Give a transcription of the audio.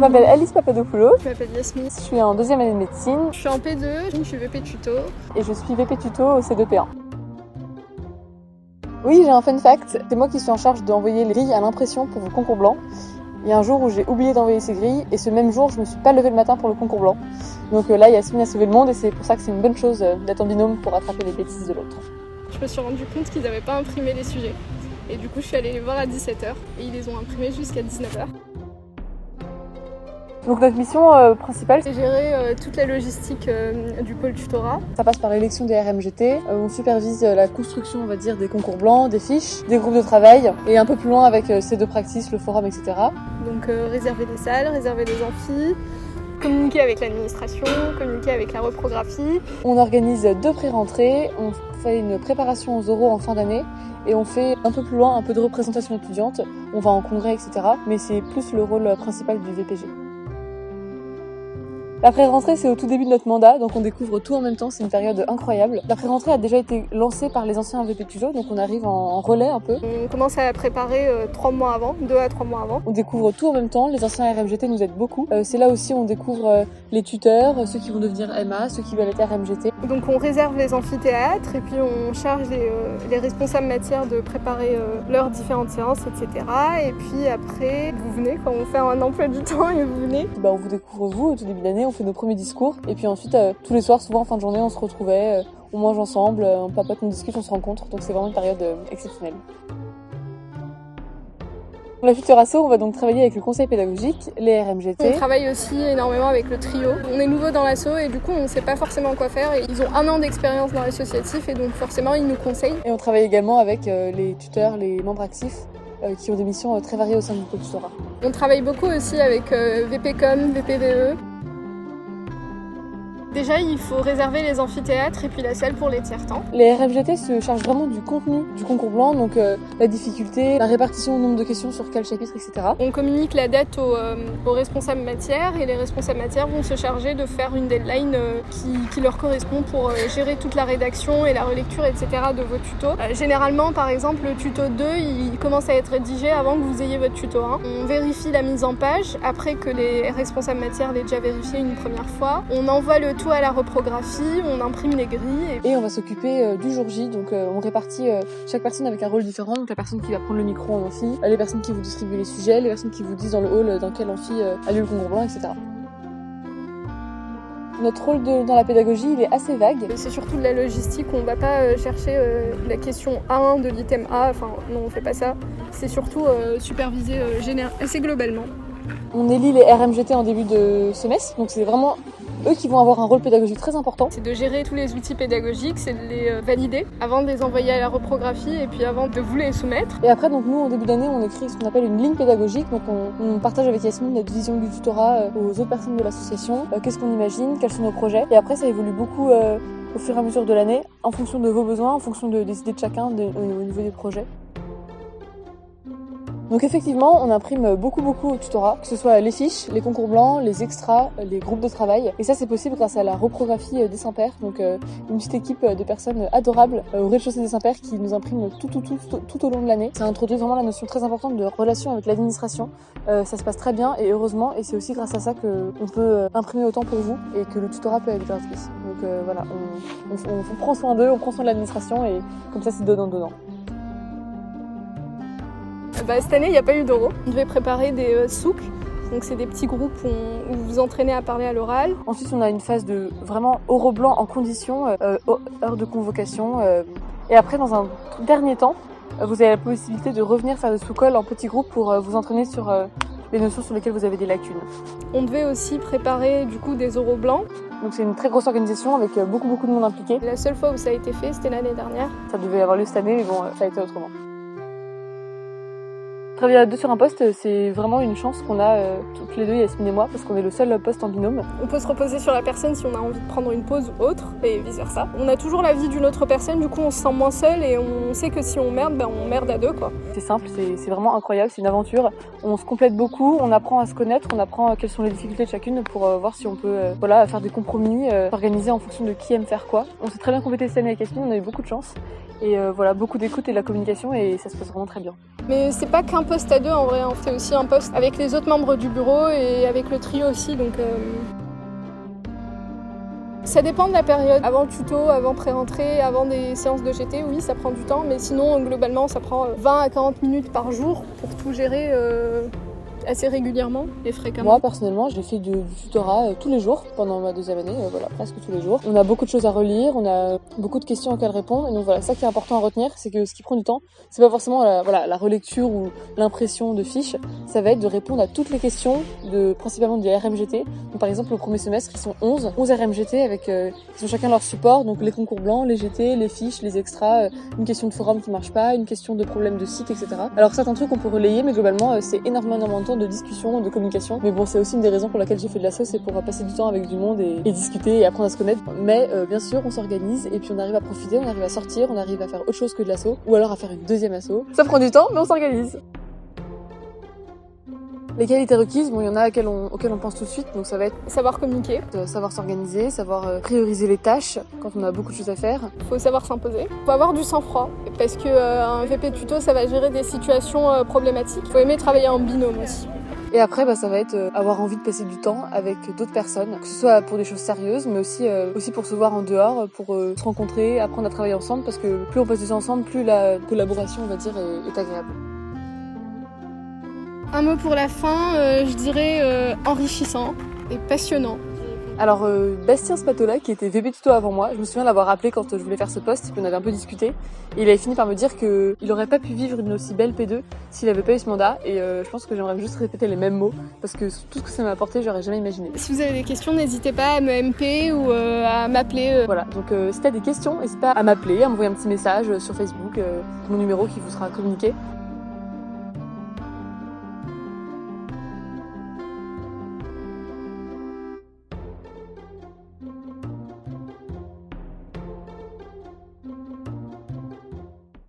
m'appelle Alice Papadopoulos. Je m'appelle Yasmine. Je suis en 2e année de médecine. Je suis en P2, je suis VP tuto. Et je suis VP tuto au C2P1. Oui, j'ai un fun fact. C'est moi qui suis en charge d'envoyer les grilles à l'impression pour vos concours blancs. Il y a un jour où j'ai oublié d'envoyer ces grilles et ce même jour, je me suis pas levée le matin pour le concours blanc. Donc là, Yasmine a sauvé le monde et c'est pour ça que c'est une bonne chose d'être en binôme pour rattraper les bêtises de l'autre. Je me suis rendu compte qu'ils n'avaient pas imprimé les sujets. Et du coup, je suis allée les voir à 17h et ils les ont imprimés jusqu'à 19h. Donc notre mission principale, C'est gérer toute la logistique du pôle tutorat. ça passe par l'élection des RMGT. On supervise la construction, on va dire, des concours blancs, des fiches, des groupes de travail et un peu plus loin avec C2 Practice, le forum, etc. Donc réserver des salles, réserver des amphis, communiquer avec l'administration, communiquer avec la reprographie. On organise 2 pré-rentrées, on fait une préparation aux oraux en fin d'année et on fait un peu plus loin un peu de représentation étudiante. On va en congrès, etc. Mais c'est plus le rôle principal du VPG. La pré-rentrée, c'est au tout début de notre mandat, donc on découvre tout en même temps, c'est une période incroyable. La pré-rentrée a déjà été lancée par les anciens VP Tuto, donc on arrive en relais un peu. On commence à préparer 3 mois avant, 2 à 3 mois avant. On découvre tout en même temps, les anciens RMGT nous aident beaucoup. C'est là aussi où on découvre les tuteurs, ceux qui vont devenir MA, ceux qui veulent être RMGT. Donc on réserve les amphithéâtres et puis on charge les responsables matières de préparer leurs différentes séances, etc. Et puis après, vous venez, quand on fait un emploi du temps et vous venez. On vous découvre vous au tout début d'année, on fait nos premiers discours et puis ensuite tous les soirs, souvent en fin de journée, on se retrouvait, on mange ensemble, on papote, on discute, on se rencontre, donc c'est vraiment une période exceptionnelle. Pour la future asso, on va donc travailler avec le conseil pédagogique, les RMGT. On travaille aussi énormément avec le trio. On est nouveau dans l'asso et du coup on ne sait pas forcément quoi faire. Et ils ont 1 an d'expérience dans l'associatif et donc forcément ils nous conseillent. Et on travaille également avec les tuteurs, les membres actifs qui ont des missions très variées au sein du pôle tutorat. On travaille beaucoup aussi avec VPCom, VPVE. Déjà, il faut réserver les amphithéâtres et puis la salle pour les tiers-temps. Les RMGT se chargent vraiment du contenu du concours blanc, donc la difficulté, la répartition au nombre de questions sur quel chapitre, etc. On communique la date aux responsables matières et les responsables matières vont se charger de faire une deadline qui leur correspond pour gérer toute la rédaction et la relecture, etc. de vos tutos. Généralement, par exemple, le tuto 2, il commence à être rédigé avant que vous ayez votre tuto 1. On vérifie la mise en page après que les responsables matières l'aient déjà vérifié une première fois. On envoie le tout à la reprographie, on imprime les grilles. Et on va s'occuper du jour J, donc on répartit chaque personne avec un rôle différent. Donc la personne qui va prendre le micro en amphi, les personnes qui vous distribuent les sujets, les personnes qui vous disent dans le hall dans quel amphi a lieu le concours blanc, etc. Notre rôle dans la pédagogie, il est assez vague. C'est surtout de la logistique, on ne va pas chercher la question A1 de l'item A, enfin non on fait pas ça. C'est surtout supervisé assez globalement. On élit les RMGT en début de semestre, donc c'est vraiment eux qui vont avoir un rôle pédagogique très important. C'est de gérer tous les outils pédagogiques, c'est de les valider avant de les envoyer à la reprographie et puis avant de vous les soumettre. Et après, donc nous, en début d'année, on écrit ce qu'on appelle une ligne pédagogique. Donc on partage avec Yasmine notre vision du tutorat aux autres personnes de l'association. Qu'est-ce qu'on imagine, quels sont nos projets. Et après, ça évolue beaucoup au fur et à mesure de l'année, en fonction de vos besoins, en fonction des idées de chacun au niveau des projets. Donc effectivement, on imprime beaucoup au tutorat, que ce soit les fiches, les concours blancs, les extras, les groupes de travail. Et ça, c'est possible grâce à la reprographie des Saint-Pères, donc une petite équipe de personnes adorables au rez-de-chaussée des Saint-Pères qui nous impriment tout au long de l'année. Ça introduit vraiment la notion très importante de relation avec l'administration. Ça se passe très bien et heureusement, et c'est aussi grâce à ça qu'on peut imprimer autant pour vous et que le tutorat peut être gratuit. Donc voilà, on prend soin d'eux, on prend soin de l'administration et comme ça, c'est donnant. Cette année, il n'y a pas eu d'oraux. On devait préparer des souks. Donc c'est des petits groupes où vous vous entraînez à parler à l'oral. Ensuite, on a une phase de vraiment oral blanc en condition, heure de convocation. Et après, dans un dernier temps, vous avez la possibilité de revenir faire des sous-cols en petits groupes pour vous entraîner sur les notions sur lesquelles vous avez des lacunes. On devait aussi préparer du coup des oraux blancs. Donc c'est une très grosse organisation avec beaucoup de monde impliqué. La seule fois où ça a été fait, c'était l'année dernière. Ça devait avoir lieu cette année, mais bon, ça a été autrement. Travailler à 2 sur un poste, c'est vraiment une chance qu'on a toutes les deux, Yasmine et moi, parce qu'on est le seul poste en binôme. On peut se reposer sur la personne si on a envie de prendre une pause ou autre, et vice versa. On a toujours l'avis d'une autre personne, du coup on se sent moins seul et on sait que si on merde, on merde à 2 quoi. C'est simple, c'est vraiment incroyable, c'est une aventure. On se complète beaucoup, on apprend à se connaître, on apprend quelles sont les difficultés de chacune pour voir si on peut faire des compromis, s'organiser en fonction de qui aime faire quoi. On s'est très bien complété cette année avec Yasmine, on a eu beaucoup de chance. Et beaucoup d'écoute et de la communication et ça se passe vraiment très bien. Mais c'est pas qu'un poste à deux en vrai, on fait aussi un poste avec les autres membres du bureau et avec le trio aussi, donc ça dépend de la période. Avant le tuto, avant pré-rentrée, avant des séances de GT, oui, ça prend du temps, mais sinon, globalement, ça prend 20 à 40 minutes par jour pour tout gérer assez régulièrement et fréquemment. Moi, personnellement, j'ai fait du tutorat tous les jours pendant ma deuxième année, voilà, presque tous les jours. On a beaucoup de choses à relire, on a beaucoup de questions auxquelles répondre, et donc voilà, ça qui est important à retenir, c'est que ce qui prend du temps, c'est pas forcément la relecture ou l'impression de fiches, ça va être de répondre à toutes les questions, principalement des RMGT. Donc, par exemple, au premier semestre, ils sont 11 RMGT avec, ils ont chacun leur support, donc les concours blancs, les GT, les fiches, les extras, une question de forum qui marche pas, une question de problème de site, etc. Alors certains trucs on peut relayer, mais globalement, c'est énormément de temps de discussion, de communication. Mais bon, c'est aussi une des raisons pour laquelle j'ai fait de l'asso, c'est pour passer du temps avec du monde et discuter et apprendre à se connaître. Mais bien sûr, on s'organise et puis on arrive à profiter, on arrive à sortir, on arrive à faire autre chose que de l'asso, ou alors à faire une deuxième asso. Ça prend du temps, mais on s'organise. Les qualités requises, bon, il y en a auxquelles on pense tout de suite, donc ça va être savoir communiquer, savoir s'organiser, savoir prioriser les tâches quand on a beaucoup de choses à faire. Faut savoir s'imposer, faut avoir du sang-froid, parce que un VP tuto, ça va gérer des situations problématiques. Faut aimer travailler en binôme aussi. Et après, ça va être avoir envie de passer du temps avec d'autres personnes, que ce soit pour des choses sérieuses, mais aussi pour se voir en dehors, pour se rencontrer, apprendre à travailler ensemble, parce que plus on passe du temps ensemble, plus la collaboration, on va dire, est agréable. Un mot pour la fin, je dirais enrichissant et passionnant. Alors Bastien Spatola, qui était VP tuto avant moi, je me souviens l'avoir appelé quand je voulais faire ce poste, puis on avait un peu discuté, et il avait fini par me dire qu'il aurait pas pu vivre une aussi belle P2 s'il avait pas eu ce mandat, et je pense que j'aimerais juste répéter les mêmes mots, parce que tout ce que ça m'a apporté, j'aurais jamais imaginé. Si vous avez des questions, n'hésitez pas à me MP ou à m'appeler. Voilà, donc si t'as des questions, n'hésite pas à m'appeler, à m'envoyer un petit message sur Facebook, mon numéro qui vous sera communiqué,